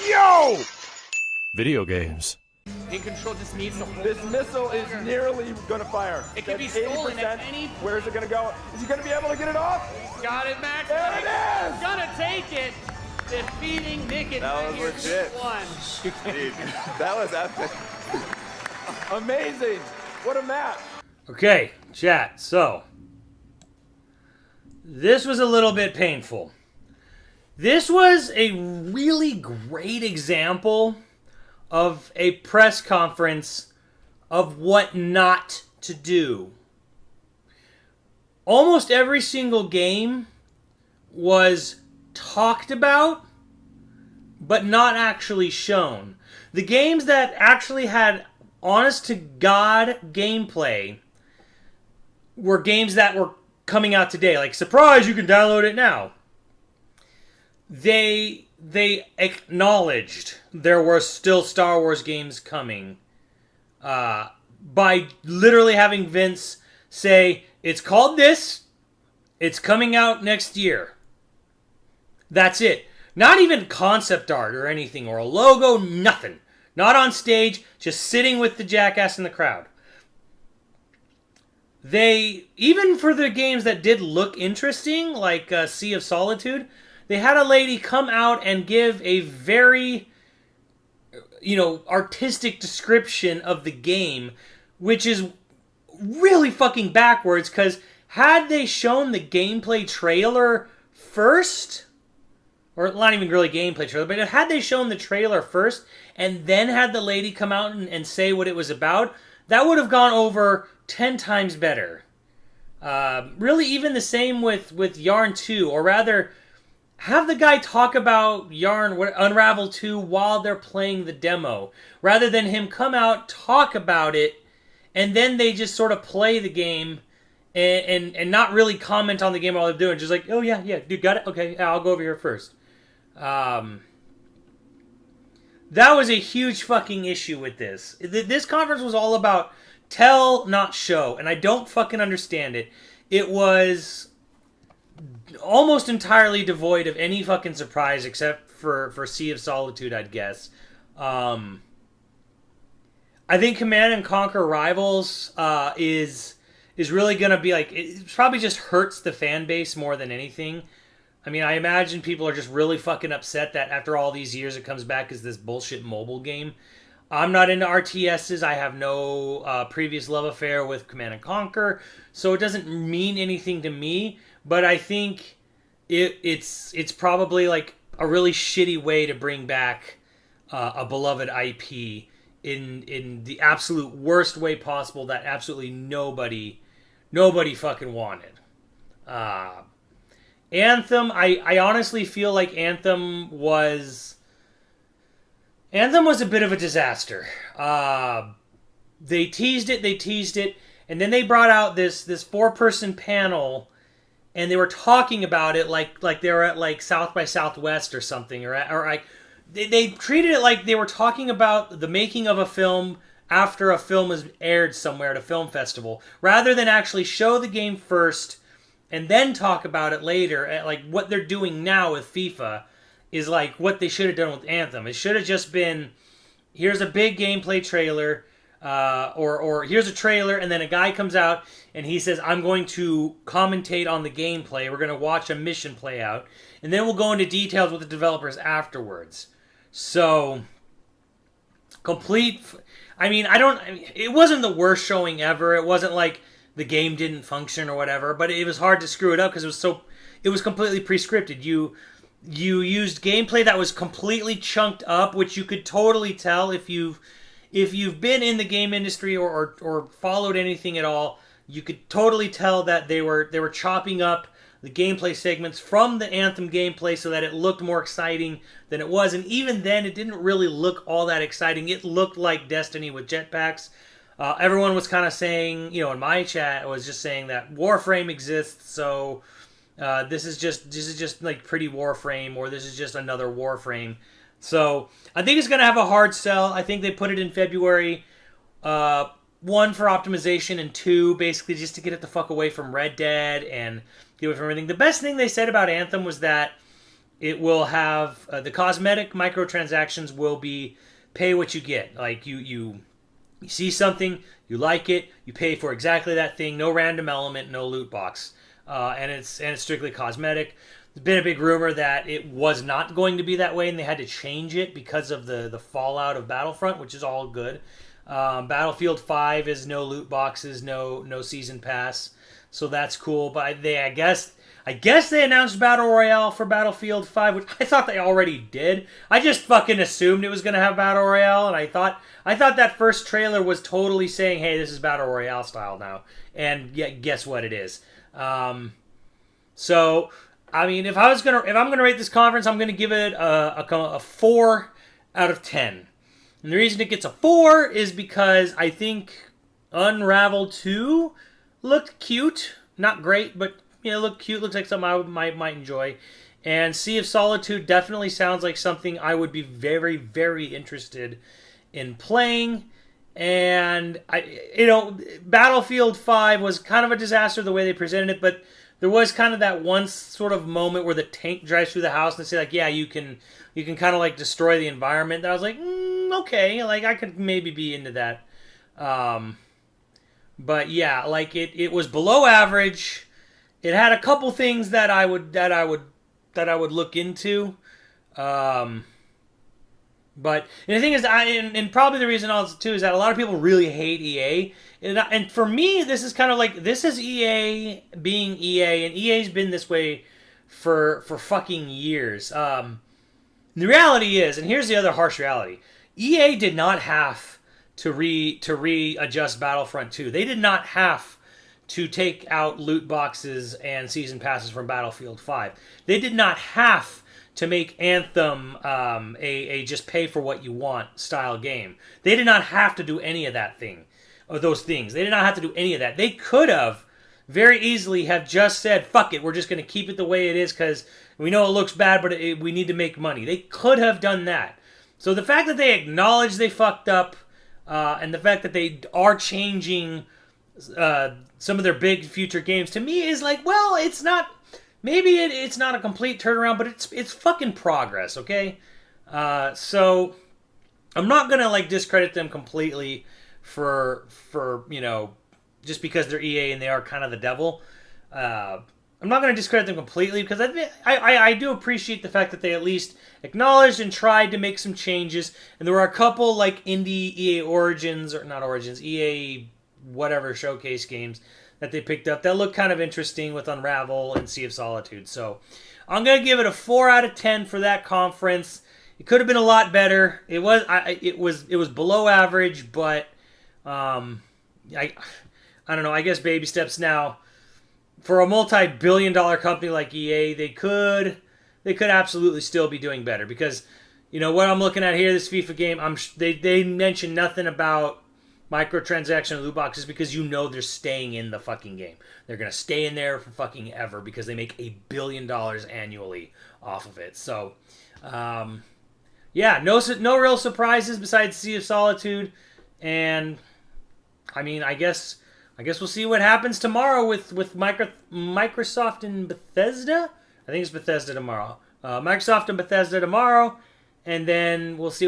Yo! Video games. In control just needs to hold. This missile is nearly gonna fire. It can be That's stolen 80%. at any. Where is it gonna go? Is he gonna be able to get it off? Got it, Max. There it is! Gonna take it. Defeating Nick That right was here. legit. One. Dude, that was epic. Amazing. What a match. Okay, chat. So, this was a little bit painful. This was a really great example of a press conference of what not to do. Almost every single game was talked about, but not actually shown. The games that actually had honest-to-God gameplay were games that were coming out today. Like, surprise, you can download it now. They acknowledged there were still Star Wars games coming by literally having Vince say, it's called this, it's coming out next year. That's it. Not even concept art or anything, or a logo, nothing. Not on stage, just sitting with the jackass in the crowd. They, even for the games that did look interesting, like Sea of Solitude, they had a lady come out and give a very, artistic description of the game, which is really fucking backwards, because had they shown the gameplay trailer first, or not even really gameplay trailer, but had they shown the trailer first, and then had the lady come out and say what it was about, that would have gone over 10 times better. Really, even the same with Yarn 2, or rather, have the guy talk about Yarn Unravel 2 while they're playing the demo, rather than him come out, talk about it, and then they just sort of play the game and not really comment on the game while they're doing. Just like, oh yeah, dude, got it? Okay, yeah, I'll go over here first. That was a huge fucking issue with this. This conference was all about tell, not show, and I don't fucking understand it. It was almost entirely devoid of any fucking surprise except for Sea of Solitude, I'd guess. I think Command and Conquer Rivals is really going to be like, it probably just hurts the fan base more than anything. I mean, I imagine people are just really fucking upset that after all these years it comes back as this bullshit mobile game. I'm not into RTSs. I have no previous love affair with Command and Conquer, so it doesn't mean anything to me. But I think it's probably like a really shitty way to bring back a beloved IP in the absolute worst way possible that absolutely nobody fucking wanted. Anthem, I honestly feel like Anthem was a bit of a disaster. They teased it, and then they brought out this 4-person panel, and they were talking about it like they were at like South by Southwest or something, or like they treated it like they were talking about the making of a film after a film was aired somewhere at a film festival, rather than actually show the game first and then talk about it later. Like what they're doing now with FIFA is like what they should have done with Anthem. It should have just been, here's a big gameplay trailer, or here's a trailer, and then a guy comes out and he says, I'm going to commentate on the gameplay. We're going to watch a mission play out, and then we'll go into details with the developers afterwards. So, it wasn't the worst showing ever. It wasn't like the game didn't function or whatever, but it was hard to screw it up because it was completely pre-scripted. You used gameplay that was completely chunked up, which you could totally tell if you've been in the game industry or followed anything at all. You could totally tell that they were chopping up the gameplay segments from the Anthem gameplay so that it looked more exciting than it was. And even then, it didn't really look all that exciting. It looked like Destiny with jetpacks. Everyone was kind of saying, in my chat, was just saying that Warframe exists, so this is just like pretty Warframe, or this is just another Warframe. So I think it's going to have a hard sell. I think they put it in February. 1, for optimization, and 2, basically just to get it the fuck away from Red Dead and get away from everything. The best thing they said about Anthem was that it will have the cosmetic microtransactions will be pay what you get. Like you see something, you like it, you pay for exactly that thing. No random element, no loot box, and it's strictly cosmetic. There's been a big rumor that it was not going to be that way, and they had to change it because of the fallout of Battlefront, which is all good. Battlefield 5 is no loot boxes, no season pass, so that's cool. But I guess they announced Battle Royale for Battlefield 5, which I thought they already did. I just fucking assumed it was going to have Battle Royale, and I thought that first trailer was totally saying, hey, this is Battle Royale style now. And guess what it is. So, I mean, if I'm gonna rate this conference, I'm gonna give it a 4 out of 10. And the reason it gets a 4 is because I think Unravel 2 looked cute. Not great, but looked cute. Looks like something I might enjoy. And Sea of Solitude definitely sounds like something I would be very, very interested in playing. And Battlefield 5 was kind of a disaster the way they presented it, but there was kind of that one sort of moment where the tank drives through the house and they say like, yeah, you can kind of like destroy the environment. And I was like, okay, like I could maybe be into that. But yeah, like it was below average. It had a couple things that I would look into. But the thing is, and probably the reason also too is that a lot of people really hate EA, and for me, this is kind of like this is EA being EA, and EA's been this way for fucking years. The reality is, and here's the other harsh reality: EA did not have to readjust Battlefront 2. They did not have to take out loot boxes and season passes from Battlefield 5. They did not have to make Anthem a just pay for what you want style game. They did not have to do any of those things. They did not have to do any of that. They could have very easily have just said, fuck it, we're just going to keep it the way it is because we know it looks bad, but we need to make money. They could have done that. So the fact that they acknowledge they fucked up and the fact that they are changing some of their big future games, to me is like, well, it's not... Maybe it's not a complete turnaround, but it's fucking progress, okay? So I'm not gonna like discredit them completely for just because they're EA and they are kind of the devil. I'm not gonna discredit them completely because I do appreciate the fact that they at least acknowledged and tried to make some changes. And there were a couple like indie EA Origins or not Origins EA whatever showcase games that they picked up that look kind of interesting with Unravel and Sea of Solitude. So I'm going to give it a 4 out of 10 for that conference. It could have been a lot better. It was below average, but I don't know. I guess baby steps now. For a multi-billion-dollar company like EA, they could absolutely still be doing better because what I'm looking at here, this FIFA game, they mention nothing about microtransaction and loot boxes because they're staying in the fucking game. They're going to stay in there for fucking ever because they make $1 billion annually off of it. So, yeah, no real surprises besides Sea of Solitude. And, I mean, I guess we'll see what happens tomorrow with Microsoft and Bethesda. I think it's Bethesda tomorrow. Microsoft and Bethesda tomorrow. And then we'll see